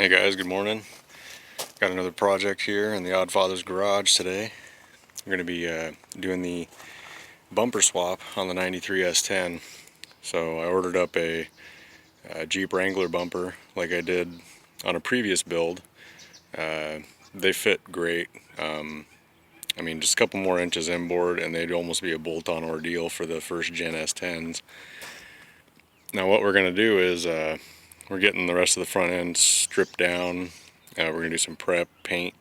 Hey guys, good morning. Got another project here in the Oddfather's garage today. We're going to be doing the bumper swap on the 93 S10. So I ordered up a Jeep Wrangler bumper like I did on a previous build. They fit great. I mean, just a couple more inches inboard and they'd almost be a bolt-on ordeal for the first gen S10s. Now what we're going to do is we're getting the rest of the front end stripped down. We're going to do some prep, paint,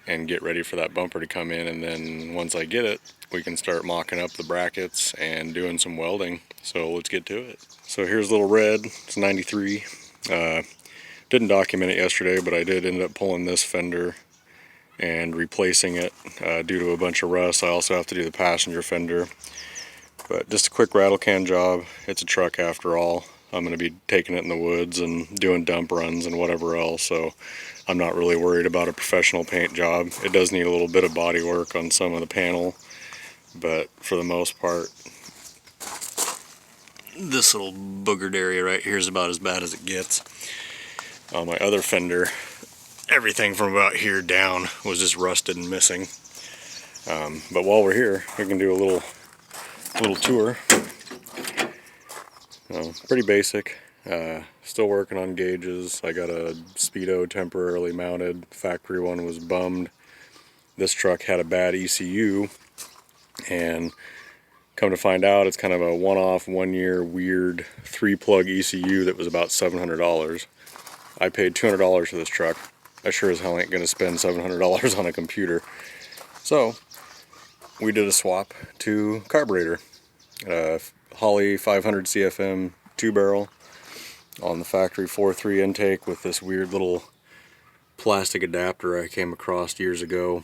and get ready for that bumper to come in, and then once I get it, we can start mocking up the brackets and doing some welding. So let's get to it. So here's little red, it's 93. Didn't document it yesterday, but I did end up pulling this fender and replacing it due to a bunch of rust. I also have to do the passenger fender. But just a quick rattle can job. It's a truck after all. I'm going to be taking it in the woods and doing dump runs and whatever else, so I'm not really worried about a professional paint job. It does need a little bit of body work on some of the panel, but for the most part, this little boogered area right here is about as bad as it gets. On my other fender, everything from about here down was just rusted and missing. But while we're here, we can do a little tour. Pretty basic. Still working on gauges. I got a Speedo temporarily mounted. Factory one was bummed. This truck had a bad ECU, and come to find out, it's kind of a one-off, one-year weird 3-plug ECU that was about $700. I paid $200 for this truck. I sure as hell ain't gonna spend $700 on a computer. So we did a swap to carburetor. Holley 500 CFM 2-barrel on the factory 4.3 intake with this weird little plastic adapter I came across years ago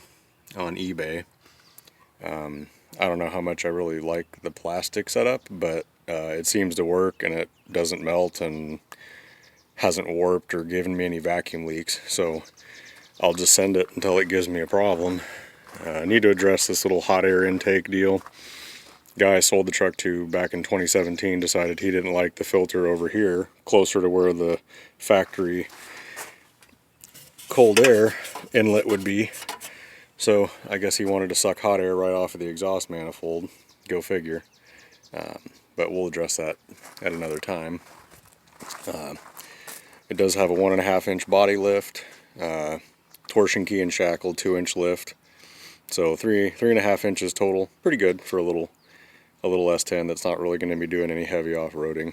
on eBay. I don't know how much I really like the plastic setup, but it seems to work and it doesn't melt and hasn't warped or given me any vacuum leaks, so I'll just send it until it gives me a problem. I need to address this little hot air intake deal. Guy I sold the truck to back in 2017 decided he didn't like the filter over here, closer to where the factory cold air inlet would be. So I guess he wanted to suck hot air right off of the exhaust manifold. Go figure. But we'll address that at another time. It does have a 1.5-inch body lift, torsion key and shackle 2-inch lift. So 3.5 inches total. Pretty good for a little S10 that's not really going to be doing any heavy off-roading.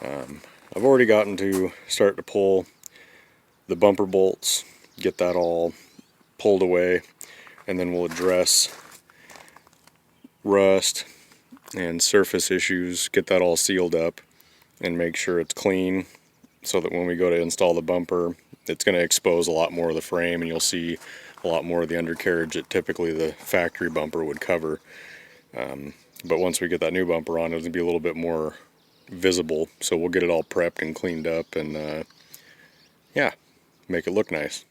I've already gotten to start to pull the bumper bolts, get that all pulled away, and then we'll address rust and surface issues, get that all sealed up, and make sure it's clean so that when we go to install the bumper, it's going to expose a lot more of the frame and you'll see a lot more of the undercarriage that typically the factory bumper would cover. But once we get that new bumper on, it'll be a little bit more visible. So we'll get it all prepped and cleaned up and yeah, make it look nice.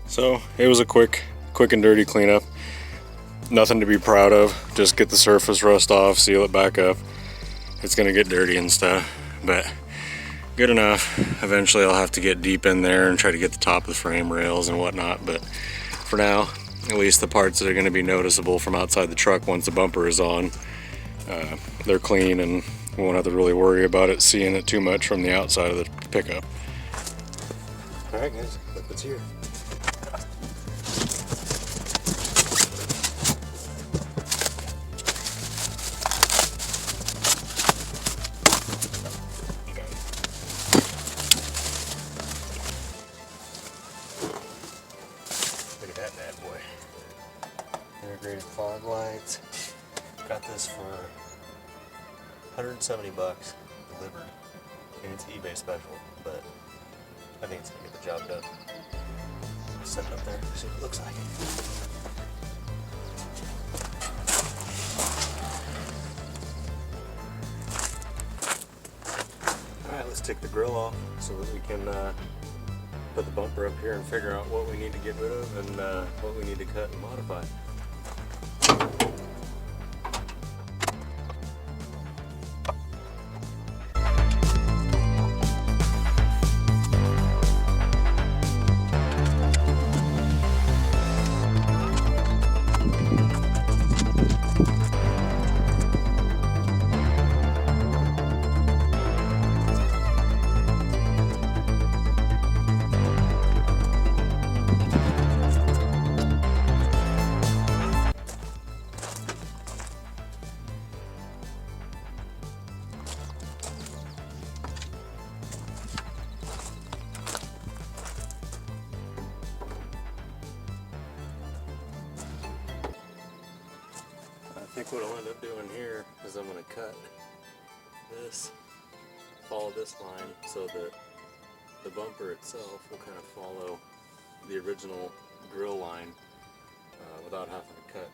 So it was a quick and dirty cleanup. Nothing to be proud of. Just get the surface rust off, seal it back up. It's gonna get dirty and stuff, but good enough. Eventually I'll have to get deep in there and try to get the top of the frame rails and whatnot, but for now, at least the parts that are gonna be noticeable from outside the truck once the bumper is on, they're clean and we won't have to really worry about it seeing it too much from the outside of the pickup. Alright guys, look what's here. that bad boy. Integrated fog lights. Got this for 170 bucks delivered. And it's eBay special, but I think it's gonna get the job done. Set it up there, see what it looks like. Alright, let's take the grill off so that we can put the bumper up here and figure out what we need to get rid of and what we need to cut and modify. I think what I'll end up doing here is I'm going to cut this, follow this line so that the bumper itself will kind of follow the original grill line without having to cut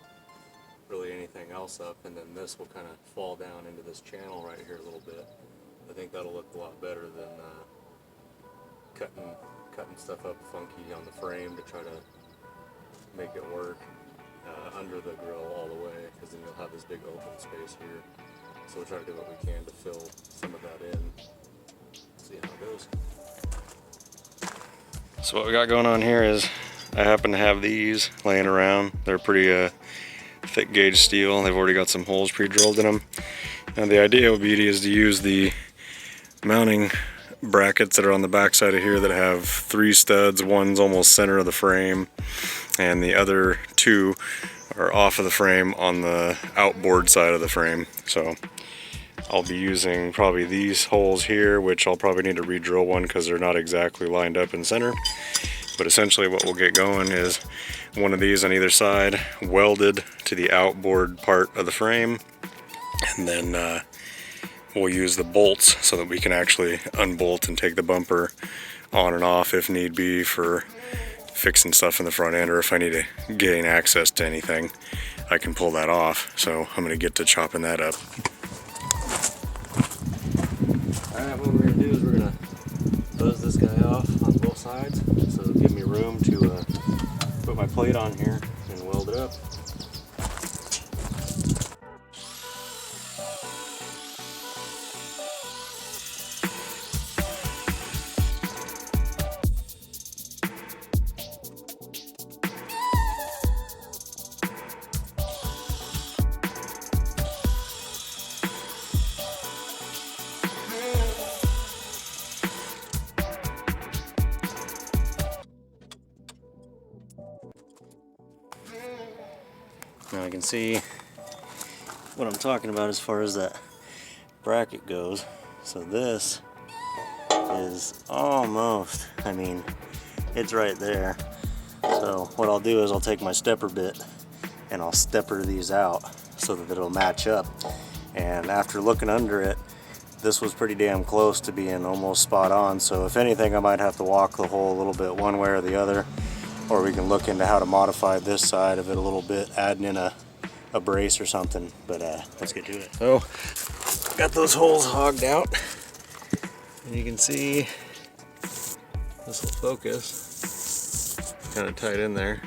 really anything else up, and then this will kind of fall down into this channel right here a little bit. I think that'll look a lot better than cutting stuff up funky on the frame to try to make it work under the grill all the way, because then you'll have this big open space here. So we'll try to do what we can to fill some of that in. See how it goes. So what we got going on here is I happen to have these laying around. They're pretty thick gauge steel. They've already got some holes pre-drilled in them. Now the idea would be is to use the mounting brackets that are on the back side of here that have 3 studs. One's almost center of the frame, and the other 2 are off of the frame on the outboard side of the frame. So I'll be using probably these holes here, which I'll probably need to re-drill one because they're not exactly lined up in center. But essentially what we'll get going is one of these on either side welded to the outboard part of the frame, and then we'll use the bolts so that we can actually unbolt and take the bumper on and off if need be for fixing stuff in the front end, or if I need to gain access to anything, I can pull that off. So I'm going to get to chopping that up. Alright, what we're going to do is we're going to buzz this guy off on both sides, so it'll give me room to put my plate on here and weld it up. Now I can see what I'm talking about as far as that bracket goes. So this is almost, I mean, it's right there. So what I'll do is I'll take my stepper bit and I'll stepper these out so that it'll match up. And after looking under it, this was pretty damn close to being almost spot on. So if anything, I might have to walk the hole a little bit one way or the other. Or we can look into how to modify this side of it a little bit, adding in a brace or something. But let's get to it. So, got those holes hogged out. And you can see this will focus. Kind of tight in there.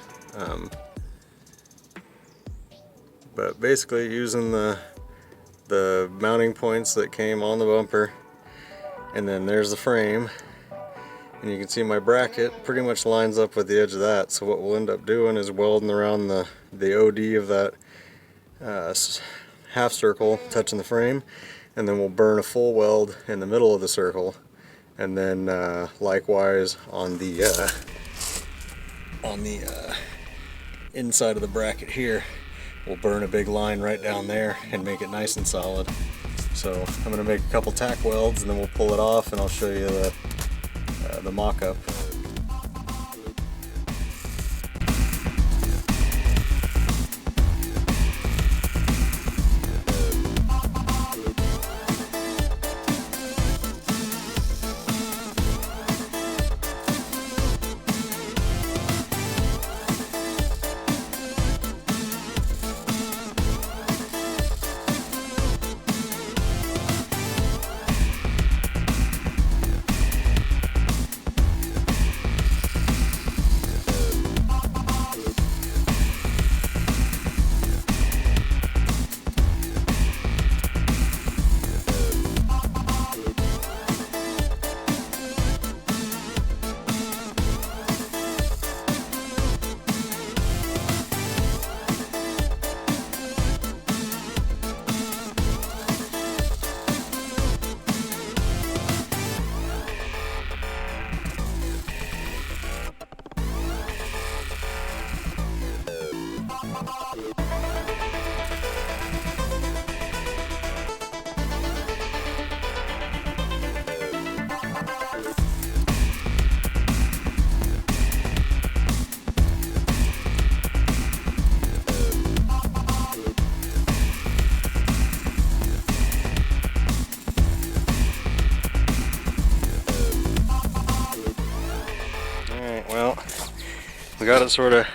But basically using the mounting points that came on the bumper. And then there's the frame. And you can see my bracket pretty much lines up with the edge of that. So what we'll end up doing is welding around the OD of that half circle touching the frame, and then we'll burn a full weld in the middle of the circle, and then likewise on the inside of the bracket here, we'll burn a big line right down there and make it nice and solid. So I'm going to make a couple tack welds and then we'll pull it off, and I'll show you the mock-up. Alright, well, we got it sort of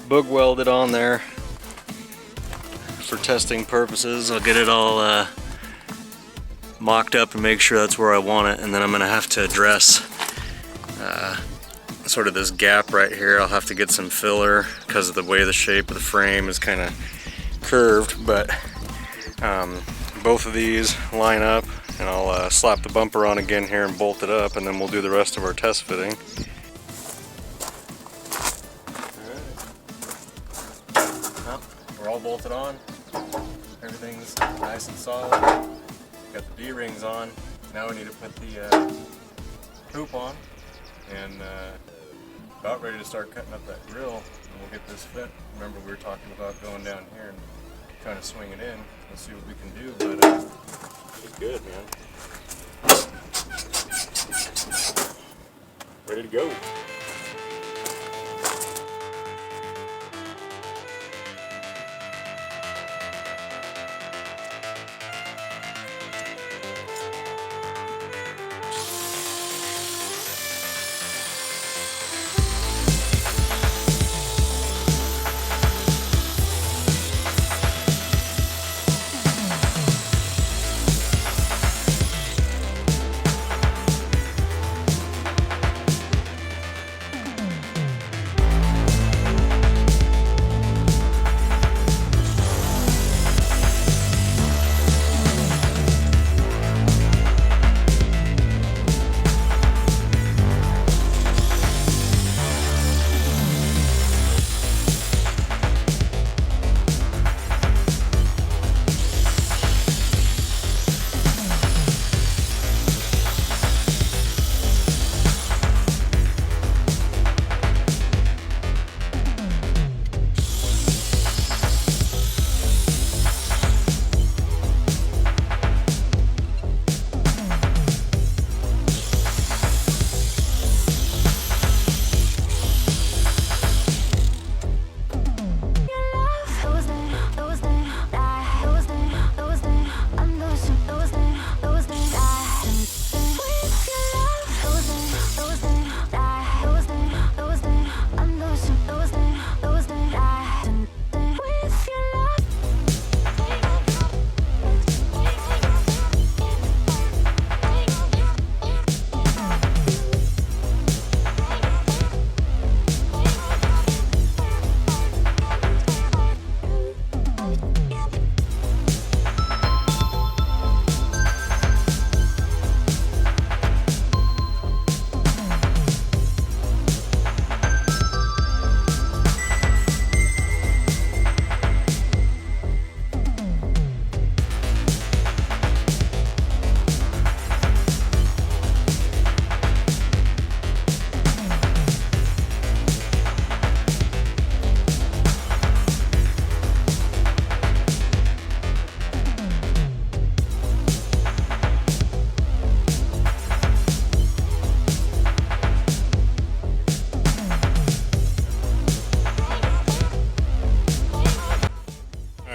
bug welded on there for testing purposes. I'll get it all mocked up and make sure that's where I want it, and then I'm gonna have to address sort of this gap right here. I'll have to get some filler because of the way the shape of the frame is kind of curved, but both of these line up, and I'll slap the bumper on again here and bolt it up, and then we'll do the rest of our test fitting. Well, we're all bolted on. Everything's nice and solid. Got the D-rings on. Now we need to put the hoop on, and about ready to start cutting up that grill, and we'll get this fit. Remember, we were talking about going down here and trying to swing it in. Let's see what we can do, but it's good, man. Ready to go.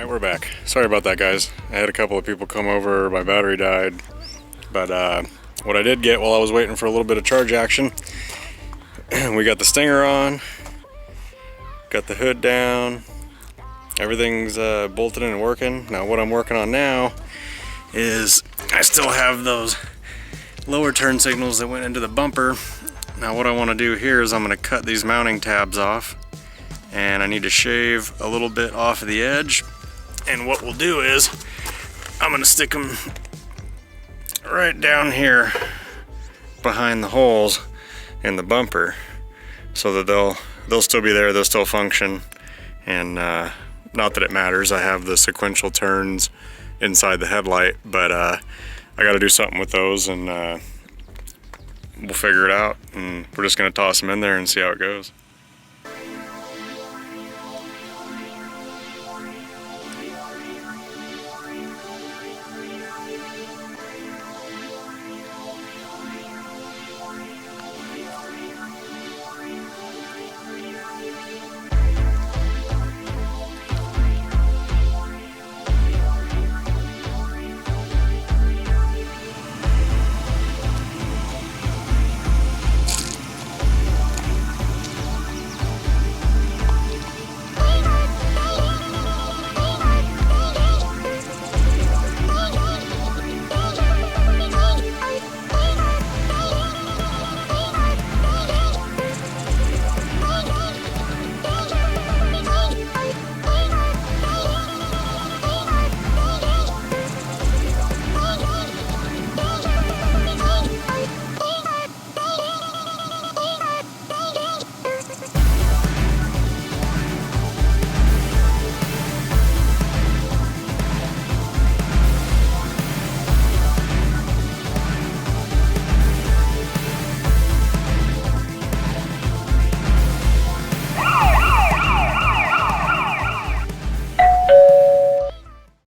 We're back. Sorry about that, guys. I had a couple of people come over, my battery died, but what I did get while I was waiting for a little bit of charge action, we got the stinger on, got the hood down, everything's bolted in and working. Now what I'm working on now is I still have those lower turn signals that went into the bumper. Now what I want to do here is I'm going to cut these mounting tabs off, and I need to shave a little bit off of the edge. And what we'll do is I'm going to stick them right down here behind the holes in the bumper, so that they'll still be there, they'll still function, and not that it matters. I have the sequential turns inside the headlight, but I got to do something with those, and we'll figure it out, and we're just going to toss them in there and see how it goes.